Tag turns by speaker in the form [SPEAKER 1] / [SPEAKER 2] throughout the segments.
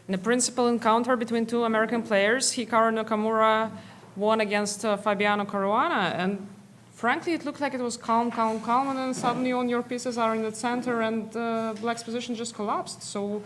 [SPEAKER 1] in a principal encounter between two American players. Hikaru Nakamura won against Fabiano Caruana, and frankly, it looked like it was calm, and then suddenly all your pieces are in the center, and Black's position just collapsed. So,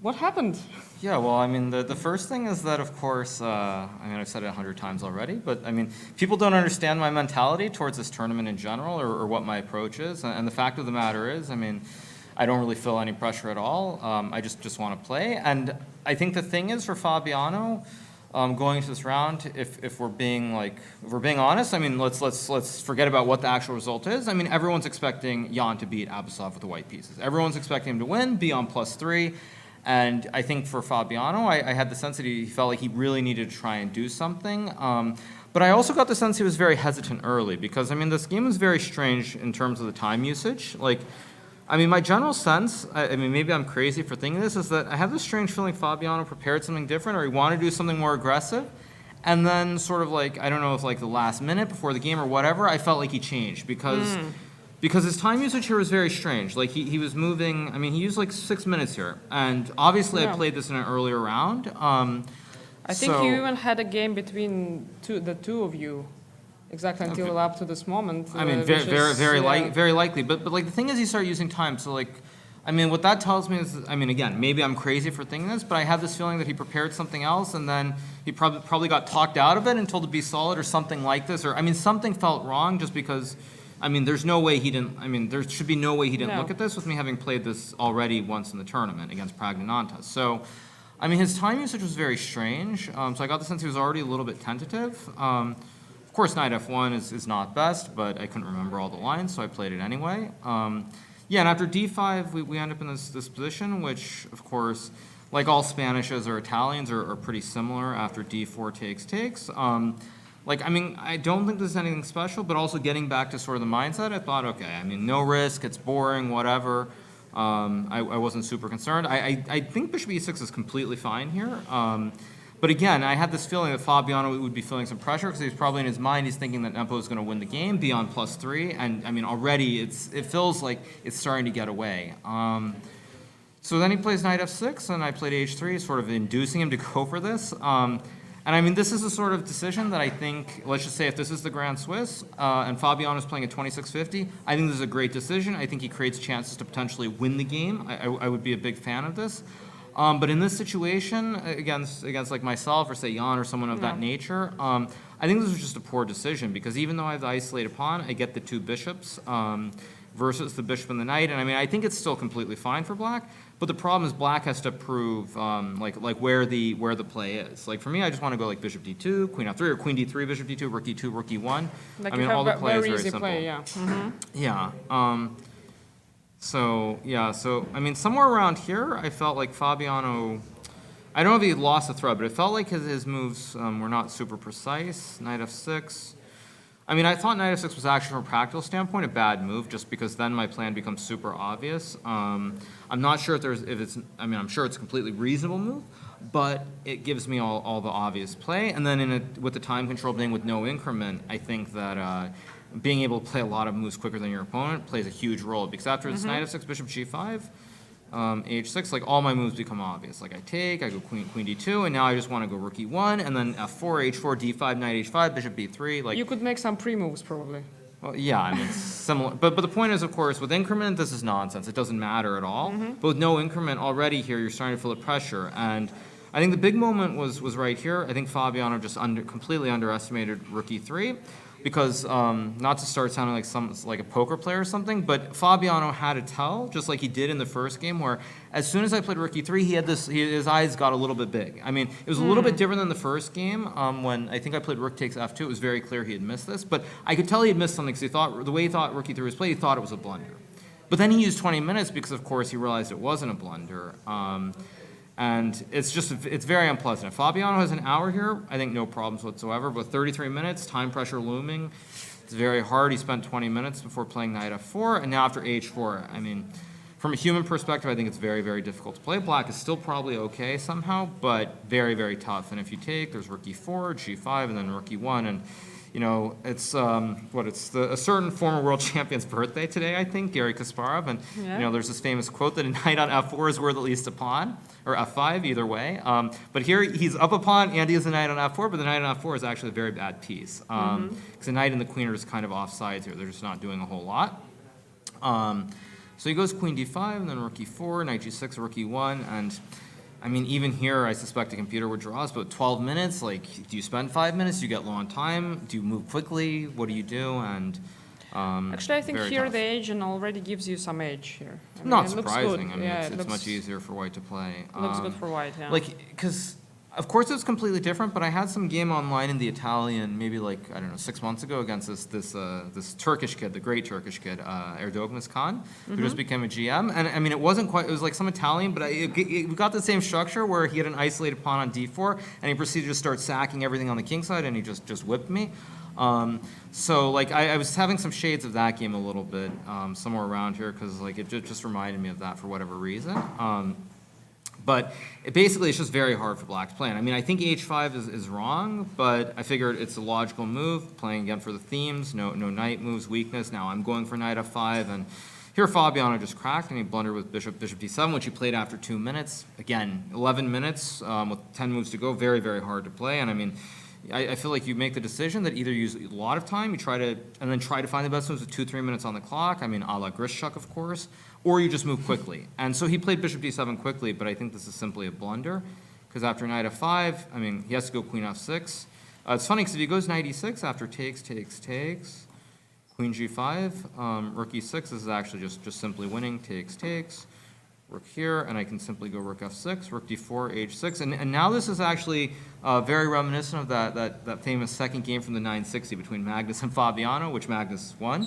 [SPEAKER 1] what happened?
[SPEAKER 2] Yeah, well, I mean, the first thing is that, of course, I mean, I've said it 100 times already, but I mean, people don't understand my mentality towards this tournament in general or what my approach is. And the fact of the matter is, I mean, I don't really feel any pressure at all. I just want to play. And I think the thing is for Fabiano, going into this round, if we're being honest, I mean, let's forget about what the actual result is. I mean, everyone's expecting Jan to beat Abasov with the white pieces. Everyone's expecting him to win, be on +3. And I think for Fabiano, I had the sense that he felt like he really needed to try and do something. But I also got the sense he was very hesitant early because, I mean, this game was very strange in terms of the time usage. Like, I mean, my general sense, I mean, maybe I'm crazy for thinking this, is that I have this strange feeling Fabiano prepared something different or he wanted to do something more aggressive. And then sort of like, I don't know if like the last minute before the game or whatever, I felt like he changed because his time usage here was very strange. Like he was moving, I mean, he used like 6 minutes here. And obviously I played this in an earlier round.
[SPEAKER 1] I think you even had a game between the two of you. Exactly until up to this moment.
[SPEAKER 2] I mean, very likely. But like the thing is, you start using time. So like, I mean, what that tells me is, I mean, again, maybe I'm crazy for thinking this, but I have this feeling that he prepared something else, and then he probably got talked out of it and told to be solid or something like this. Or I mean, something felt wrong just because. I mean, there's no way he didn't. I mean, there should be no way he didn't look at this with me having played this already once in the tournament against Pragnanantas. So. I mean, his time usage was very strange. So I got the sense he was already a little bit tentative. Of course, knight f1 is not best, but I couldn't remember all the lines, so I played it anyway. Yeah, and after d5, we end up in this position, which, of course, like all Spanishes or Italians, are pretty similar after d4 takes. Like, I mean, I don't think this is anything special, but also getting back to sort of the mindset, I thought, okay, I mean, no risk, it's boring, whatever. I wasn't super concerned. I think bishop e6 is completely fine here. But again, I had this feeling that Fabiano would be feeling some pressure because he's probably in his mind, he's thinking that Nempo is going to win the game, be on +3. And I mean, already it feels like it's starting to get away. So then he plays knight f6, and I played h3, sort of inducing him to go for this. And I mean, this is a sort of decision that I think, let's just say if this is the Grand Swiss, and Fabiano is playing at 2650, I think this is a great decision. I think he creates chances to potentially win the game. I would be a big fan of this. But in this situation, against like myself or say Jan or someone of that nature, I think this was just a poor decision because even though I have the isolated pawn, I get the two bishops versus the bishop and the knight. And I mean, I think it's still completely fine for black. But the problem is black has to prove like where the play is. Like for me, I just want to go like bishop d2, queen f3, or queen d3, bishop d2, rook e2, rook e1.
[SPEAKER 1] Like
[SPEAKER 2] I mean, all the play is very simple.
[SPEAKER 1] Play, yeah. Mm-hmm.
[SPEAKER 2] Yeah. So I mean, somewhere around here, I felt like Fabiano. I don't know if he lost the thread, but it felt like his moves were not super precise. Knight f6. I mean, I thought knight f6 was actually, from a practical standpoint, a bad move, just because then my plan becomes super obvious. I'm not sure I mean, I'm sure it's a completely reasonable move, but it gives me all the obvious play. And then with the time control being with no increment, I think that being able to play a lot of moves quicker than your opponent plays a huge role. Because after this knight f6, bishop g5, h6, like all my moves become obvious. Like I go queen d2, and now I just want to go rook e1, and then f4, h4, d5, knight h5, bishop b3. Like
[SPEAKER 1] you could make some pre-moves probably.
[SPEAKER 2] Well, yeah, I mean, similar. But the point is, of course, with increment, this is nonsense. It doesn't matter at all. But with no increment already here, you're starting to feel the pressure. And I think the big moment was right here. I think Fabiano just completely underestimated rook e3. Because, not to start sounding like a poker player or something, but Fabiano had to tell, just like he did in the first game, where as soon as I played rook e3, his eyes got a little bit big. I mean, it was a little bit different than the first game, when I think I played rook takes f2. It was very clear he had missed this, but I could tell he had missed something because the way he thought rook e3 was played, he thought it was a blunder. But then he used 20 minutes because, of course, he realized it wasn't a blunder. And it's very unpleasant. If Fabiano has an hour here, I think no problems whatsoever. But 33 minutes, time pressure looming, it's very hard. He spent 20 minutes before playing knight f4, and now after h4, I mean, from a human perspective, I think it's very, very difficult to play. Black is still probably okay somehow, but very, very tough. And if you take, there's rook e4, g5, and then rook e1, and you know, it's a certain former world champion's birthday today, I think, Garry Kasparov, and
[SPEAKER 1] Yeah.
[SPEAKER 2] you know, there's this famous quote that a knight on f4 is worth at least a pawn, or f5, either way. But here he's up a pawn and he is a knight on f4, but the knight on f4 is actually a very bad piece, because the knight and the queen are just kind of offsides here. They're just not doing a whole lot. So he goes queen d5, and then rook e4, knight g6, rook e1, and I mean, even here, I suspect a computer would draw us, but 12 minutes, like, do you spend 5 minutes? Do you get low on time? Do you move quickly? What do you do? And
[SPEAKER 1] Actually, I think
[SPEAKER 2] very
[SPEAKER 1] here
[SPEAKER 2] tough.
[SPEAKER 1] the agent already gives you some edge here. I mean,
[SPEAKER 2] Not
[SPEAKER 1] it looks
[SPEAKER 2] surprising.
[SPEAKER 1] good.
[SPEAKER 2] I mean,
[SPEAKER 1] Yeah,
[SPEAKER 2] it's
[SPEAKER 1] it looks
[SPEAKER 2] much easier for white to play.
[SPEAKER 1] Looks good for white, yeah.
[SPEAKER 2] Like, because, of course, it's completely different, but I had some game online in the Italian, maybe like, I don't know, 6 months ago against this Turkish kid, the great Turkish kid, Erdoğan Khan, who just became a GM. And I mean, it wasn't quite, it was like some Italian, but we got the same structure where he had an isolated pawn on d4, and he proceeded to start sacking everything on the king side, and he just whipped me. So like, I was having some shades of that game a little bit, somewhere around here, because like, it just reminded me of that for whatever reason. But basically, it's just very hard for black to play. And I mean, I think h5 is wrong, but I figured it's a logical move, playing again for the themes, no knight moves, weakness. Now I'm going for knight f5, and here Fabiano just cracked, and he blundered with bishop d7, which he played after 2 minutes. Again, 11 minutes with 10 moves to go, very, very hard to play. And I mean, I feel like you make the decision that either you use a lot of time, and then try to find the best moves with 2-3 minutes on the clock. I mean, a la Grishchuk, of course. Or you just move quickly. And so he played bishop d7 quickly, but I think this is simply a blunder, because after knight f5, I mean, he has to go queen f6. It's funny, because if he goes knight e6 after takes, queen g5, rook e6, this is actually just simply winning, takes, rook here, and I can simply go rook f6, rook d4, h6, and now this is actually very reminiscent of that famous second game from the 960 between Magnus and Fabiano, which Magnus won,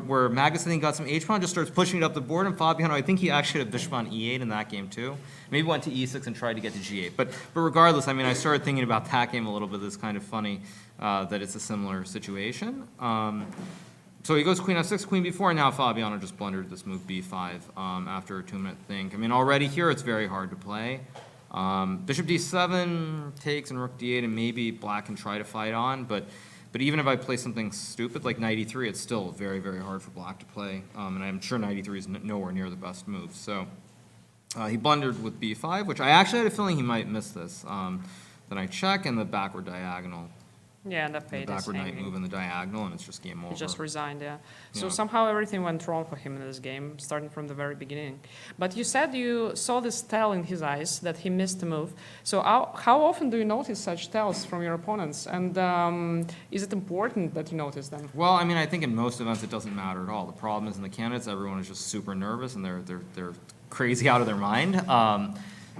[SPEAKER 2] where Magnus, I think, got some h-pawn, just starts pushing it up the board, and Fabiano, I think he actually had a bishop on e8 in that game too. Maybe went to e6 and tried to get to g8, but regardless, I mean, I started thinking about that game a little bit. It's kind of funny that it's a similar situation. So he goes queen f6, queen b4, and now Fabiano just blundered this move b5 after a 2-minute think. I mean, already here it's very hard to play. Bishop d7 takes and rook d8, and maybe black can try to fight on, but even if I play something stupid like knight e3, it's still very, very hard for black to play, and I'm sure knight e3 is nowhere near the best move. So he blundered with b5, which I actually had a feeling he might miss this. Then I check, and the backward diagonal.
[SPEAKER 1] Yeah, and the fate
[SPEAKER 2] The
[SPEAKER 1] is
[SPEAKER 2] backward knight
[SPEAKER 1] hanging.
[SPEAKER 2] move in the diagonal, and it's just game over.
[SPEAKER 1] He just resigned, yeah. So
[SPEAKER 2] Yeah.
[SPEAKER 1] somehow everything went wrong for him in this game, starting from the very beginning. But you said you saw this tell in his eyes that he missed the move. So how often do you notice such tells from your opponents? And is it important that you notice them?
[SPEAKER 2] Well, I mean, I think in most events it doesn't matter at all. The problem is in the candidates, everyone is just super nervous and they're crazy out of their mind.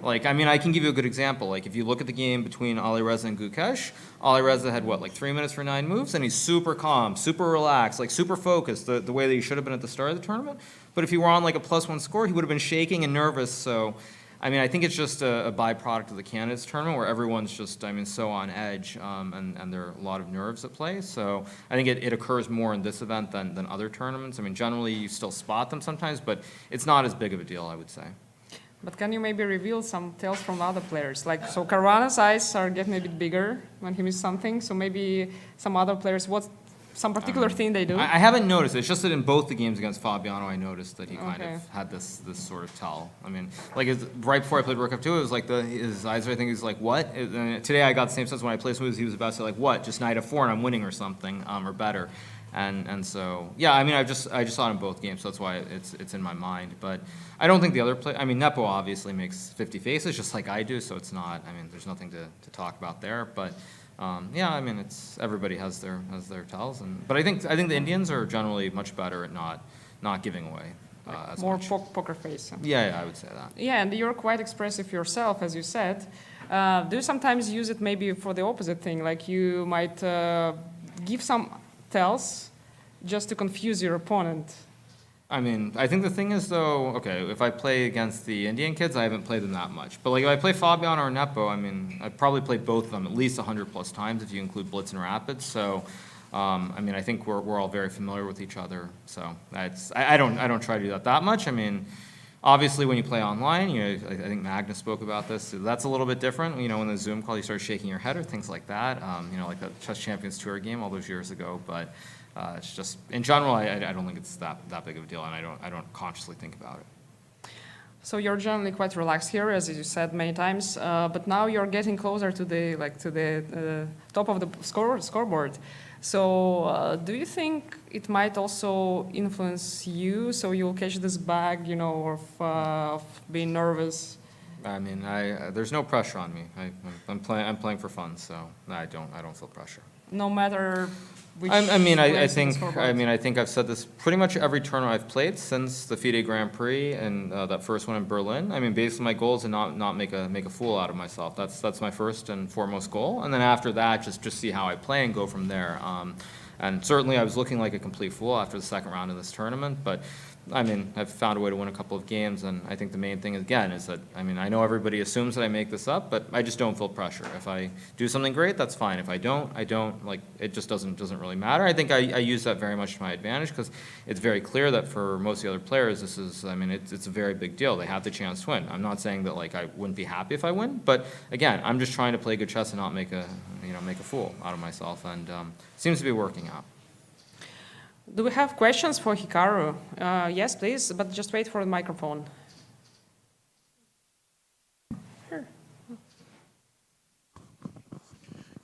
[SPEAKER 2] Like, I mean, I can give you a good example. Like, if you look at the game between Alireza and Gukesh, Alireza had, what, like 3 minutes for 9 moves? And he's super calm, super relaxed, like super focused, the way that he should have been at the start of the tournament. But if he were on like a +1 score, he would have been shaking and nervous. So, I mean, I think it's just a byproduct of the candidates tournament where everyone's just, I mean, so on edge, and there are a lot of nerves at play. So I think it occurs more in this event than other tournaments. I mean, generally you still spot them sometimes, but it's not as big of a deal, I would say.
[SPEAKER 1] But can you maybe reveal some tales from other players? Like, so Caruana's eyes are getting a bit bigger when he misses something. So maybe some other players, what's some particular thing they do?
[SPEAKER 2] I haven't noticed. It's just that in both the games against Fabiano, I noticed that he kind
[SPEAKER 1] Okay.
[SPEAKER 2] of had this sort of tell. I mean, like right before I played Rook F2, it was like his eyes, I think he was like, what? And today I got the same sense when I played moves, he was about to say like, what? Just Knight F4 and I'm winning or something, or better. And so, yeah, I mean, I just saw it in both games, so that's why it's in my mind. But I don't think the other play. I mean, Nepo obviously makes 50 faces just like I do, so it's not. I mean, there's nothing to talk about there. But yeah, I mean, everybody has their tells. But I think the Indians are generally much better at not giving away as
[SPEAKER 1] More
[SPEAKER 2] much.
[SPEAKER 1] poker face.
[SPEAKER 2] Yeah, I would say that.
[SPEAKER 1] Yeah, and you're quite expressive yourself, as you said. Do you sometimes use it maybe for the opposite thing? Like you might give some tells just to confuse your opponent?
[SPEAKER 2] I mean, I think the thing is, though, okay, if I play against the Indian kids, I haven't played them that much. But like if I play Fabiano or Nepo, I mean, I've probably played both of them at least 100+ times if you include Blitz and Rapids. So, I mean, I think we're all very familiar with each other. So I don't try to do that much. I mean, Obviously, when you play online, I think Magnus spoke about this. So that's a little bit different. When the Zoom call, you start shaking your head or things like that. Like the Chess Champions Tour game all those years ago. But it's just, in general, I don't think it's that big of a deal, and I don't consciously think about it.
[SPEAKER 1] So you're generally quite relaxed here, as you said many times. But now you're getting closer to the top of the scoreboard. So do you think it might also influence you, so you'll catch this bag, of being nervous?
[SPEAKER 2] I mean, there's no pressure on me. I'm playing for fun, so I don't feel pressure.
[SPEAKER 1] No matter which.
[SPEAKER 2] I think I've said this pretty much every tournament I've played since the FIDE Grand Prix and that first one in Berlin. I mean, basically my goal is to not make a fool out of myself. That's my first and foremost goal. And then after that, just see how I play and go from there. And certainly I was looking like a complete fool after the second round of this tournament, but I've found a way to win a couple of games, and I think the main thing, again, is that, I know everybody assumes that I make this up, but I just don't feel pressure. If I do something great, that's fine. If I don't, it just doesn't really matter. I think I use that very much to my advantage, because it's very clear that for most of the other players, this is, it's a very big deal. They have the chance to win. I'm not saying that, I wouldn't be happy if I win, but again, I'm just trying to play good chess and not make a fool out of myself, and seems to be working out.
[SPEAKER 1] Do we have questions for Hikaru? Yes, please, but just wait for the microphone. Here.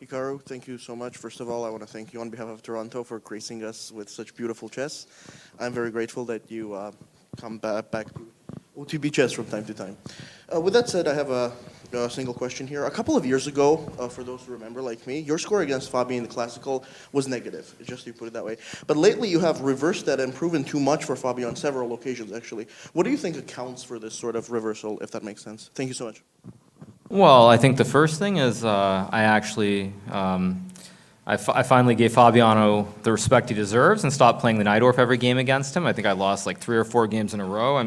[SPEAKER 3] Hikaru, thank you so much. First of all, I want to thank you on behalf of Toronto for gracing us with such beautiful chess. I'm very grateful that you come back to OTB chess from time to time. With that said, I have a single question here. A couple of years ago, for those who remember, like me, your score against Fabi in the Classical was negative, just to put it that way. But lately you have reversed that and proven too much for Fabi on several occasions, actually. What do you think accounts for this sort of reversal, if that makes sense? Thank you so much.
[SPEAKER 2] Well, I think the first thing is I finally gave Fabiano the respect he deserves and stopped playing the Najdorf every game against him. I think I lost 3 or 4 games in a row.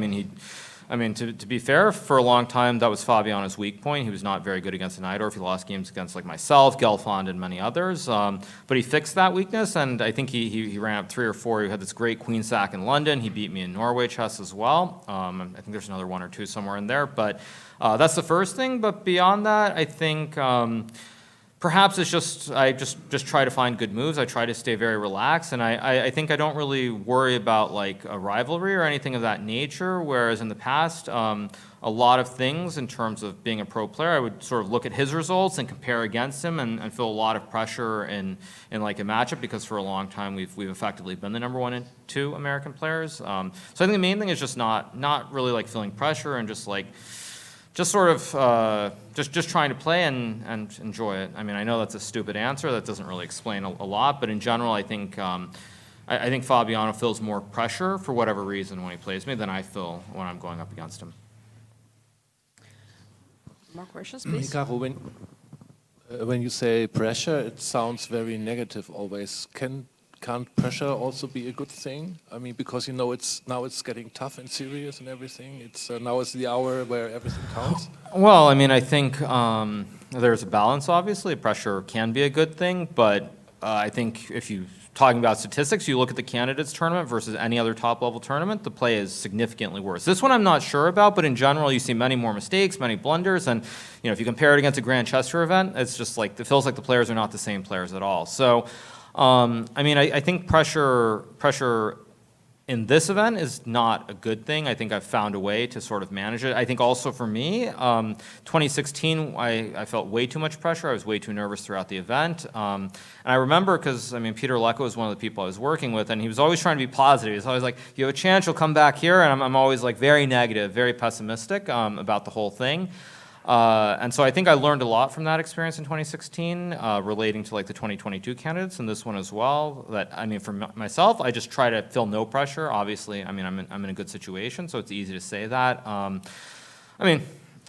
[SPEAKER 2] To be fair, for a long time, that was Fabiano's weak point. He was not very good against the Najdorf. He lost games against myself, Gelfand, and many others. But he fixed that weakness, and I think he ran up 3 or 4. He had this great queen sack in London. He beat me in Norway chess as well. I think there's another 1 or 2 somewhere in there. But that's the first thing. But beyond that, I think perhaps it's I just try to find good moves. I try to stay very relaxed, and I think I don't really worry about a rivalry or anything of that nature, whereas in the past, a lot of things in terms of being a pro player, I would sort of look at his results and compare against him and feel a lot of pressure in a matchup, because for a long time we've effectively been the number 1 and 2 American players. So I think the main thing is just not really feeling pressure and just trying to play and enjoy it. I know that's a stupid answer. That doesn't really explain a lot, but in general, I think Fabiano feels more pressure for whatever reason when he plays me than I feel when I'm going up against him.
[SPEAKER 1] More questions, please?
[SPEAKER 4] Hikaru, when you say pressure, it sounds very negative always. Can't pressure also be a good thing? Because it's getting tough and serious and everything. Now is the hour where everything counts.
[SPEAKER 2] Well, I think there's a balance. Obviously, pressure can be a good thing, but I think if you talking about statistics, you look at the candidates tournament versus any other top level tournament, the play is significantly worse. This one I'm not sure about, but in general, you see many more mistakes, many blunders, and if you compare it against a Grand Chess Tour event, it's just it feels like the players are not the same players at all. So. I think pressure in this event is not a good thing. I think I've found a way to sort of manage it. I think also for me, 2016, I felt way too much pressure. I was way too nervous throughout the event. And I remember because, Peter Lecco was one of the people I was working with, and he was always trying to be positive. He was always like, you have a chance, you'll come back here. And I'm always very negative, very pessimistic about the whole thing. And so I think I learned a lot from that experience in 2016 relating to the 2022 candidates and this one as well. That for myself, I just try to feel no pressure. Obviously, I'm in a good situation, so it's easy to say that.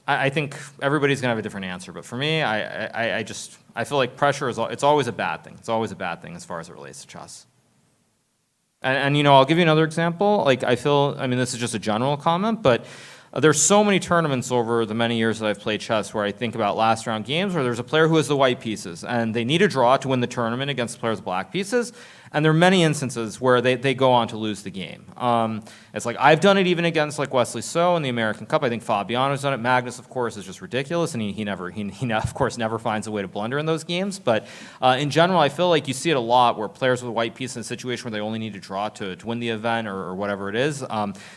[SPEAKER 2] I think everybody's gonna have a different answer, but for me, I feel like pressure it's always a bad thing. It's always a bad thing as far as it relates to chess. And I'll give you another example. I feel this is just a general comment, but. There's so many tournaments over the many years that I've played chess where I think about last round games where there's a player who has the white pieces and they need a draw to win the tournament against players with black pieces, And there are many instances where they go on to lose the game. It's like, I've done it even against like Wesley So in the American Cup. I think Fabiano's done it. Magnus, of course, is just ridiculous, and he of course never finds a way to blunder in those games. But in general, I feel like you see it a lot where players with a white piece in a situation where they only need to draw to win the event or whatever it is,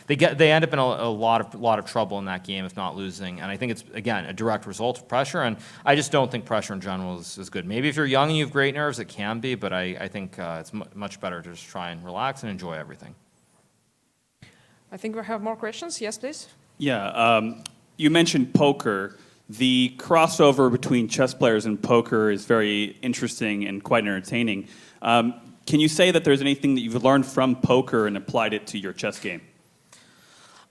[SPEAKER 2] they end up in a lot of trouble in that game, if not losing. And I think it's, again, a direct result of pressure, and I just don't think pressure in general is good. Maybe if you're young and you have great nerves, it can be, but I think it's much better to just try and relax and enjoy everything.
[SPEAKER 1] I think we have more questions. Yes, please.
[SPEAKER 5] Yeah, you mentioned poker. The crossover between chess players and poker is very interesting and quite entertaining. Can you say that there's anything that you've learned from poker and applied it to your chess game?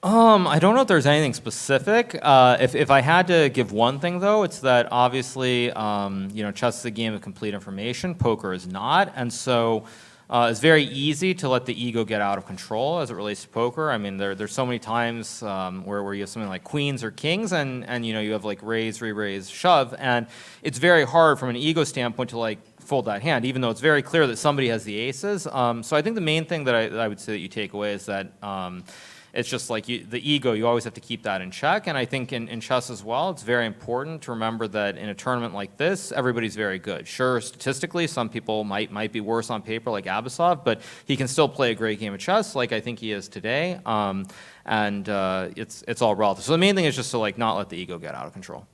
[SPEAKER 2] I don't know if there's anything specific. If I had to give one thing, though, it's that obviously, chess is a game of complete information. Poker is not, and so it's very easy to let the ego get out of control as it relates to poker. I mean, there's so many times where you have something like queens or kings, and you have like raise, re-raise, shove, and it's very hard from an ego standpoint to like fold that hand, even though it's very clear that somebody has the aces. So I think the main thing that I would say that you take away is that it's just like the ego, you always have to keep that in check. And I think in chess as well, it's very important to remember that in a tournament like this, everybody's very good. Sure, statistically, some people might be worse on paper, like Abasov, but he can still play a great game of chess, like I think he is today. And it's all relative. So the main thing is just to like not let the ego get out of control.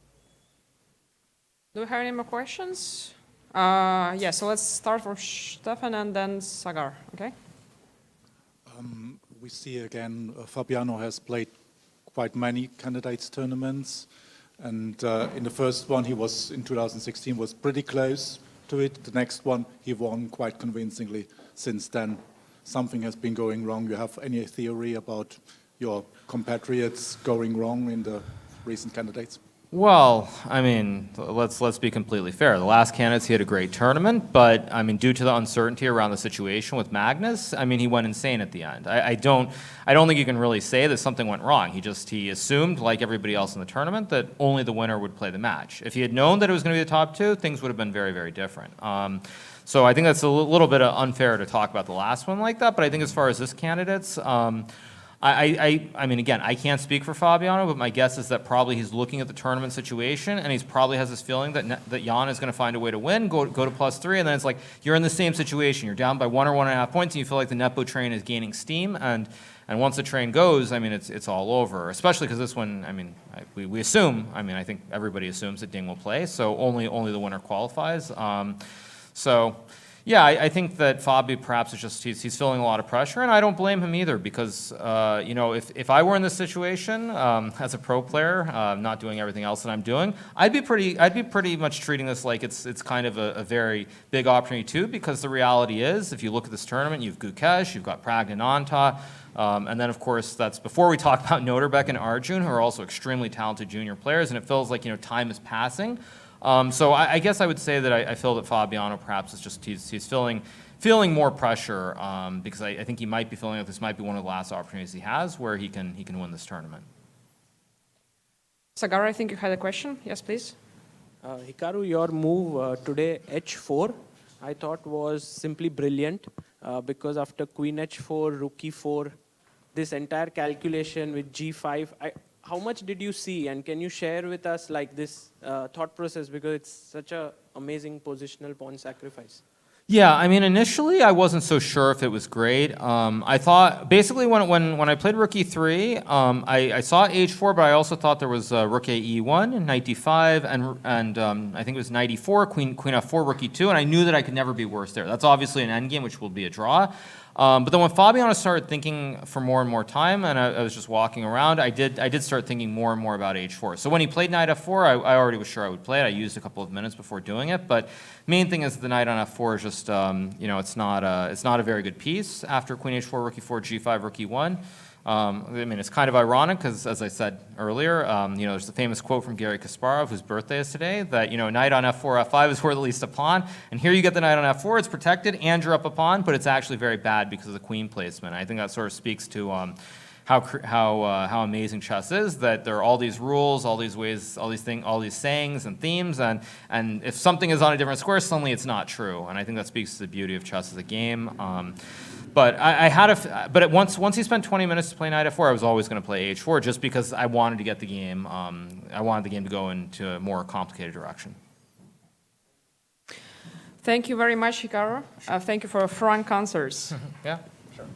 [SPEAKER 1] Do we have any more questions? So let's start for Stefan and then Sagar, okay?
[SPEAKER 6] We see again, Fabiano has played quite many candidates tournaments, and in the first one he was, in 2016, was pretty close to it. The next one he won quite convincingly. Since then, something has been going wrong. You have any theory about your compatriots going wrong in the recent candidates?
[SPEAKER 2] Well, I mean, let's be completely fair. The last candidates, he had a great tournament, but I mean, due to the uncertainty around the situation with Magnus, I mean, he went insane at the end. I don't think you can really say that something went wrong. He assumed, like everybody else in the tournament, that only the winner would play the match. If he had known that it was going to be the top two, things would have been very, very different. So I think that's a little bit unfair to talk about the last one like that. But I think as far as this candidates, I mean, again, I can't speak for Fabiano, but my guess is that probably he's looking at the tournament situation, and he's probably has this feeling that Jan is going to find a way to win, go to +3, and then it's like you're in the same situation. You're down by 1 or 1.5 points, and you feel like the Nepo train is gaining steam, and once the train goes, I mean, it's all over. Especially because this one, I mean, we assume, I mean, I think everybody assumes that Ding will play, so only the winner qualifies. Yeah, I think that Fabi perhaps is just he's feeling a lot of pressure, and I don't blame him either because if I were in this situation as a pro player, not doing everything else that I'm doing, I'd be pretty much treating this like it's kind of a very big opportunity too, because the reality is if you look at this tournament, you've Gukesh, you've got Pragnananta, and then of course that's before we talk about Noterbeck and Arjun, who are also extremely talented junior players, and it feels like time is passing. So I guess I would say that I feel that Fabiano perhaps is just he's feeling more pressure because I think he might be feeling like this might be one of the last opportunities he has where he can win this tournament.
[SPEAKER 1] Sagar, I think you had a question. Yes, please.
[SPEAKER 7] Hikaru, your move today, h4, I thought was simply brilliant because after queen h4, rook e4, this entire calculation with g5, how much did you see, and can you share with us like this thought process, because it's such an amazing positional pawn sacrifice?
[SPEAKER 2] Yeah, I mean, initially I wasn't so sure if it was great. I thought, basically when I played rook e3, I saw h4, but I also thought there was rook a e1, knight d5, and I think it was knight e4, queen f4, rook e2, and I knew that I could never be worse there. That's obviously an endgame, which will be a draw. But then when Fabiano started thinking for more and more time, and I was just walking around, I did start thinking more and more about h4. So when he played knight f4, I already was sure I would play it. I used a couple of minutes before doing it, but main thing is the knight on f4 is just it's not a very good piece after queen h4, rook e4, g5, rook e1. I mean, it's kind of ironic because, as I said earlier, there's the famous quote from Garry Kasparov, whose birthday is today, that, knight on f4, f5 is worth at least a pawn. And here you get the knight on f4, it's protected, and you're up a pawn, but it's actually very bad because of the queen placement. I think that sort of speaks to how amazing chess is, that there are all these rules, all these ways, all these sayings and themes, and if something is on a different square, suddenly it's not true. And I think that speaks to the beauty of chess as a game. But once he spent 20 minutes to play knight f4, I was always going to play h4 just because I wanted to get the game. I wanted the game to go into a more complicated direction.
[SPEAKER 1] Thank you very much, Hikaru. Thank you for frank answers.
[SPEAKER 2] Yeah, sure.